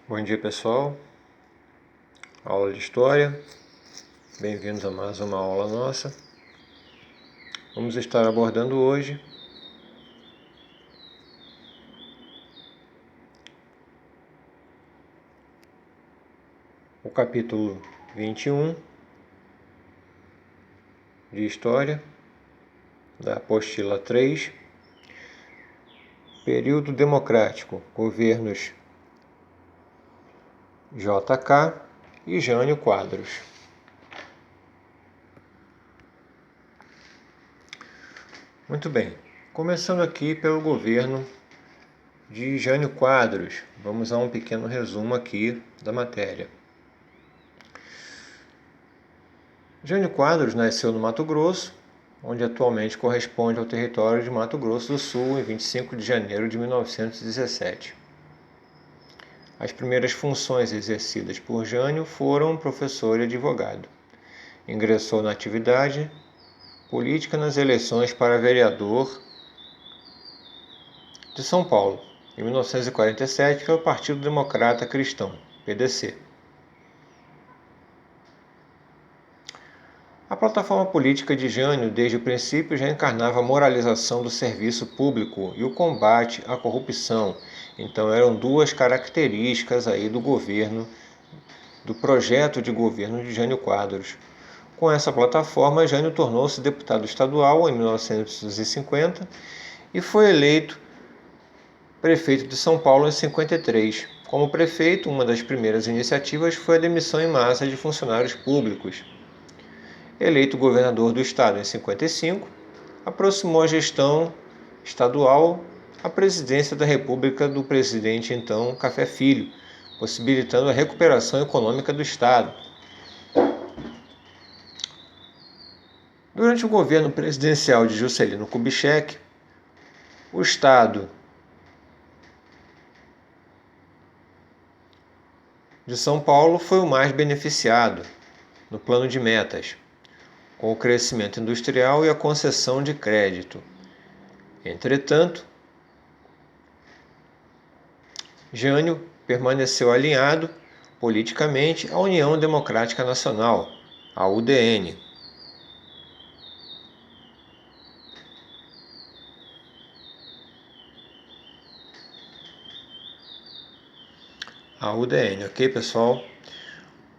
Bom dia, pessoal. Aula de História. Bem-vindos a mais uma aula nossa. Vamos estar abordando hoje o capítulo 21 de História, da apostila 3, Período Democrático, Governos JK e Jânio Quadros. Muito bem, começando aqui pelo governo de Jânio Quadros. Vamos a um pequeno resumo aqui da matéria. Jânio Quadros nasceu no Mato Grosso, onde atualmente corresponde ao território de Mato Grosso do Sul, em 25 de janeiro de 1917. As primeiras funções exercidas por Jânio foram professor e advogado. Ingressou na atividade política nas eleições para vereador de São Paulo, em 1947, pelo Partido Democrata Cristão, PDC. A plataforma política de Jânio, desde o princípio, já encarnava a moralização do serviço público e o combate à corrupção. Então eram duas características aí do governo, do projeto de governo de Jânio Quadros. Com essa plataforma, Jânio tornou-se deputado estadual em 1950 e foi eleito prefeito de São Paulo em 53. Como prefeito, uma das primeiras iniciativas foi a demissão em massa de funcionários públicos. Eleito governador do estado em 55, aproximou a gestão estadual à presidência da República do presidente então Café Filho, possibilitando a recuperação econômica do estado. Durante o governo presidencial de Juscelino Kubitschek, o estado de São Paulo foi o mais beneficiado no plano de metas, com o crescimento industrial e a concessão de crédito. Entretanto, Jânio permaneceu alinhado politicamente à União Democrática Nacional, a UDN. A UDN, ok, pessoal?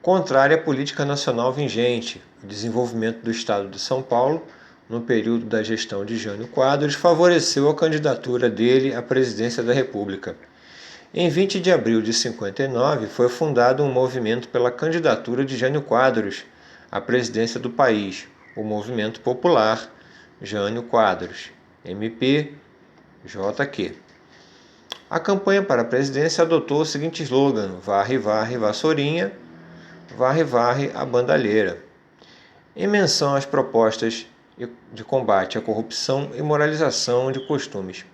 Contrária à política nacional vigente, o desenvolvimento do estado de São Paulo, no período da gestão de Jânio Quadros, favoreceu a candidatura dele à presidência da República. Em 20 de abril de 59, foi fundado um movimento pela candidatura de Jânio Quadros à presidência do país, o Movimento Popular Jânio Quadros, MPJQ. A campanha para a presidência adotou o seguinte slogan: varre, varre, vassourinha, varre, varre a bandalheira, em menção às propostas de combate à corrupção e moralização de costumes.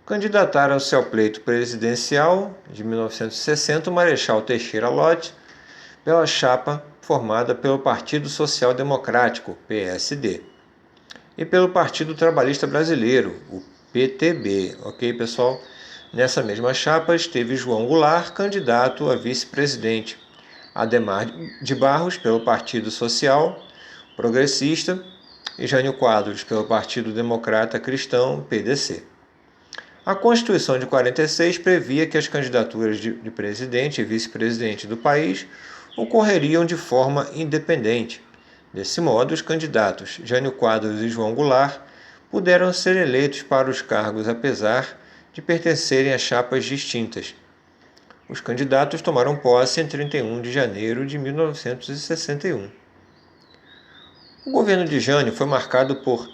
Candidataram-se ao pleito presidencial de 1960 o Marechal Teixeira Lott, pela chapa formada pelo Partido Social Democrático, PSD, e pelo Partido Trabalhista Brasileiro, o PTB. Ok, pessoal? Nessa mesma chapa esteve João Goulart, candidato a vice-presidente, Adhemar de Barros, pelo Partido Social Progressista, e Jânio Quadros, pelo Partido Democrata Cristão, PDC. A Constituição de 46 previa que as candidaturas de presidente e vice-presidente do país ocorreriam de forma independente. Desse modo, os candidatos Jânio Quadros e João Goulart puderam ser eleitos para os cargos apesar de pertencerem a chapas distintas. Os candidatos tomaram posse em 31 de janeiro de 1961. O governo de Jânio foi marcado por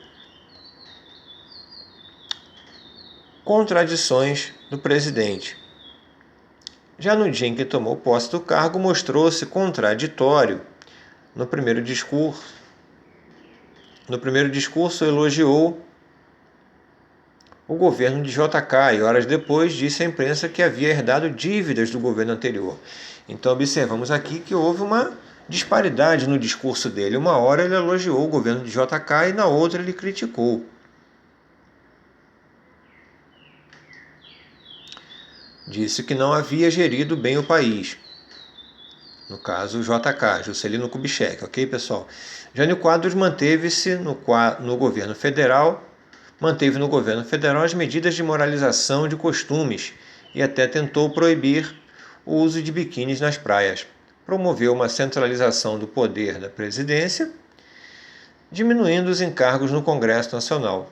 contradições do presidente. Já no dia em que tomou posse do cargo, mostrou-se contraditório. No primeiro discurso, elogiou o governo de JK e horas depois disse à imprensa que havia herdado dívidas do governo anterior. Então observamos aqui que houve uma disparidade no discurso dele. Uma hora ele elogiou o governo de JK e na outra ele criticou. disse que não havia gerido bem o país. No caso, JK, Juscelino Kubitschek, ok, pessoal? Jânio Quadros manteve no governo federal as medidas de moralização de costumes e até tentou proibir o uso de biquínis nas praias. Promoveu uma centralização do poder da presidência, diminuindo os encargos no Congresso Nacional.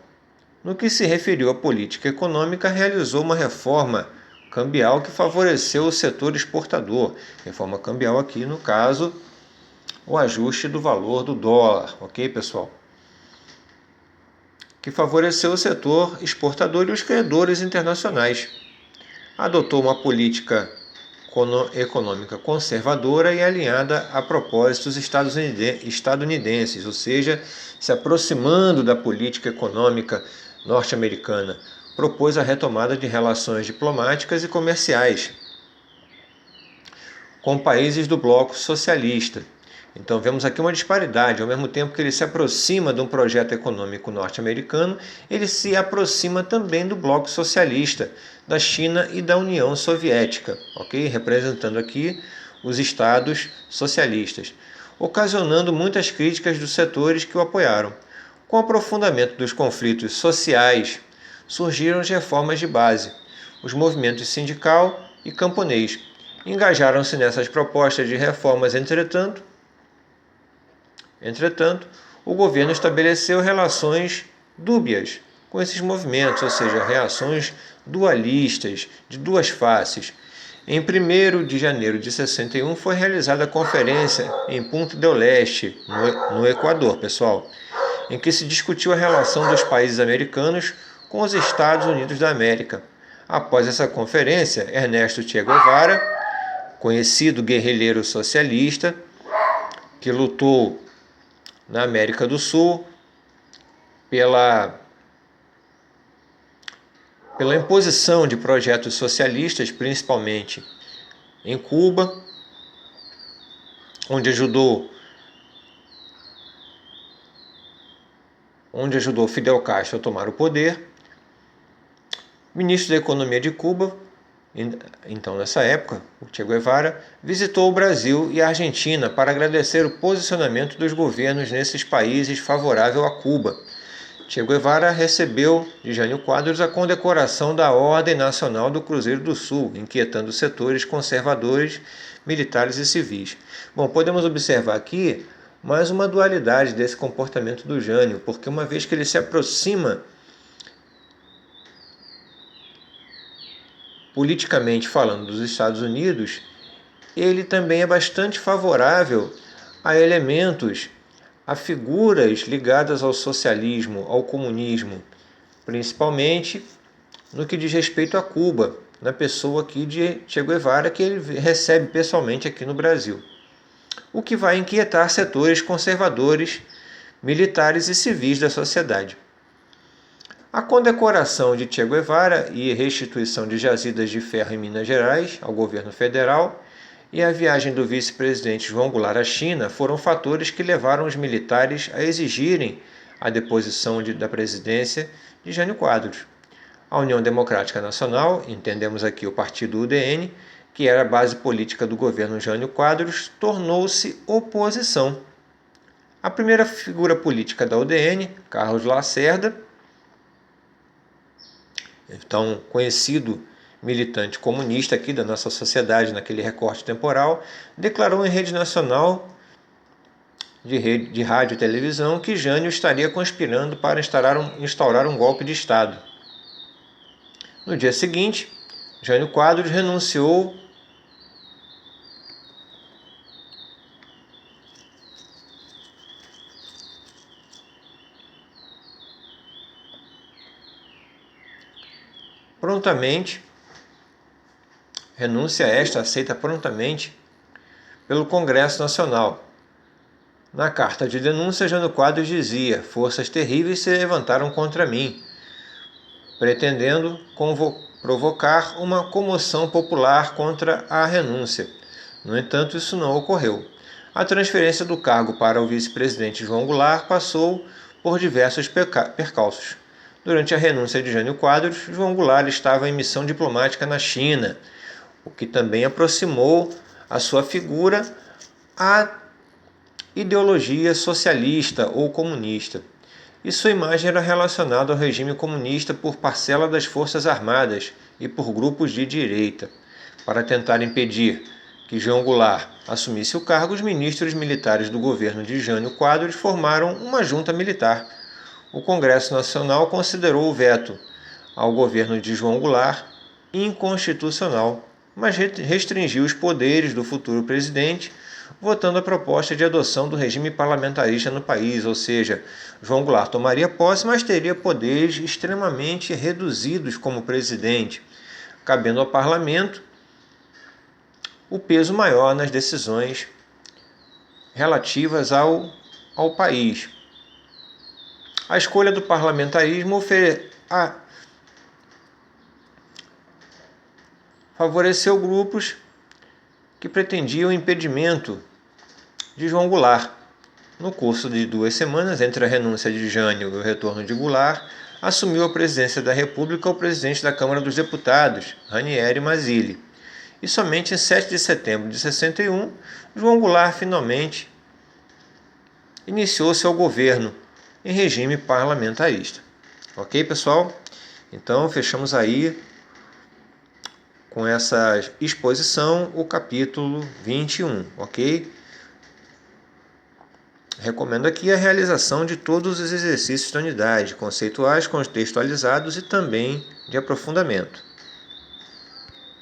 No que se referiu à política econômica, realizou uma reforma cambial que favoreceu o setor exportador. Reforma cambial aqui, no caso, o ajuste do valor do dólar, ok, pessoal? Que favoreceu o setor exportador e os credores internacionais. Adotou uma política econômica conservadora e alinhada a propósitos estadunidenses, ou seja, se aproximando da política econômica norte-americana. Propôs a retomada de relações diplomáticas e comerciais com países do bloco socialista. Então vemos aqui uma disparidade. Ao mesmo tempo que ele se aproxima de um projeto econômico norte-americano, ele se aproxima também do bloco socialista, da China e da União Soviética, ok? Representando aqui os estados socialistas, ocasionando muitas críticas dos setores que o apoiaram. Com o aprofundamento dos conflitos sociais, surgiram as reformas de base. Os movimentos sindical e camponês engajaram-se nessas propostas de reformas. Entretanto, o governo estabeleceu relações dúbias com esses movimentos, ou seja, reações dualistas, de duas faces. Em 1º de janeiro de 61 foi realizada a conferência em Punta del Este, no Equador, pessoal, em que se discutiu a relação dos países americanos com os Estados Unidos da América. Após essa conferência, Ernesto Che Guevara, conhecido guerrilheiro socialista, que lutou na América do Sul pela imposição de projetos socialistas, principalmente em Cuba, onde ajudou Fidel Castro a tomar o poder. Ministro da Economia de Cuba, então nessa época, o Che Guevara visitou o Brasil e a Argentina para agradecer o posicionamento dos governos nesses países favorável a Cuba. Che Guevara recebeu de Jânio Quadros a condecoração da Ordem Nacional do Cruzeiro do Sul, inquietando setores conservadores, militares e civis. Bom, podemos observar aqui mais uma dualidade desse comportamento do Jânio, porque uma vez que ele se aproxima politicamente falando dos Estados Unidos, ele também é bastante favorável a elementos, a figuras ligadas ao socialismo, ao comunismo, principalmente no que diz respeito a Cuba, na pessoa aqui de Che Guevara, que ele recebe pessoalmente aqui no Brasil. O que vai inquietar setores conservadores, militares e civis da sociedade. A condecoração de Che Guevara e restituição de jazidas de ferro em Minas Gerais ao governo federal e a viagem do vice-presidente João Goulart à China foram fatores que levaram os militares a exigirem a deposição da presidência de Jânio Quadros. A União Democrática Nacional, entendemos aqui o partido UDN, que era a base política do governo Jânio Quadros, tornou-se oposição. A primeira figura política da UDN, Carlos Lacerda, então conhecido militante comunista aqui da nossa sociedade naquele recorte temporal, declarou em rede nacional de rádio e televisão que Jânio estaria conspirando para instaurar um golpe de Estado. No dia seguinte, Jânio Quadros renunciou prontamente. Renúncia esta aceita prontamente pelo Congresso Nacional. Na carta de denúncia, Jânio Quadros dizia: forças terríveis se levantaram contra mim, pretendendo provocar uma comoção popular contra a renúncia. No entanto, isso não ocorreu. A transferência do cargo para o vice-presidente João Goulart passou por diversos percalços. Durante a renúncia de Jânio Quadros, João Goulart estava em missão diplomática na China, o que também aproximou a sua figura à ideologia socialista ou comunista. E sua imagem era relacionada ao regime comunista por parcela das Forças Armadas e por grupos de direita. Para tentar impedir que João Goulart assumisse o cargo, os ministros militares do governo de Jânio Quadros formaram uma junta militar. O Congresso Nacional considerou o veto ao governo de João Goulart inconstitucional, mas restringiu os poderes do futuro presidente, votando a proposta de adoção do regime parlamentarista no país, ou seja, João Goulart tomaria posse, mas teria poderes extremamente reduzidos como presidente, cabendo ao parlamento o peso maior nas decisões relativas ao país. A escolha do parlamentarismo favoreceu grupos que pretendiam o impedimento de João Goulart. No curso de 2 semanas, entre a renúncia de Jânio e o retorno de Goulart, assumiu a presidência da República o presidente da Câmara dos Deputados, Ranieri Mazzilli. E somente em 7 de setembro de 61, João Goulart finalmente iniciou seu governo em regime parlamentarista. Ok, pessoal? Então, fechamos aí com essa exposição o capítulo 21, ok? Recomendo aqui a realização de todos os exercícios da unidade, conceituais, contextualizados e também de aprofundamento.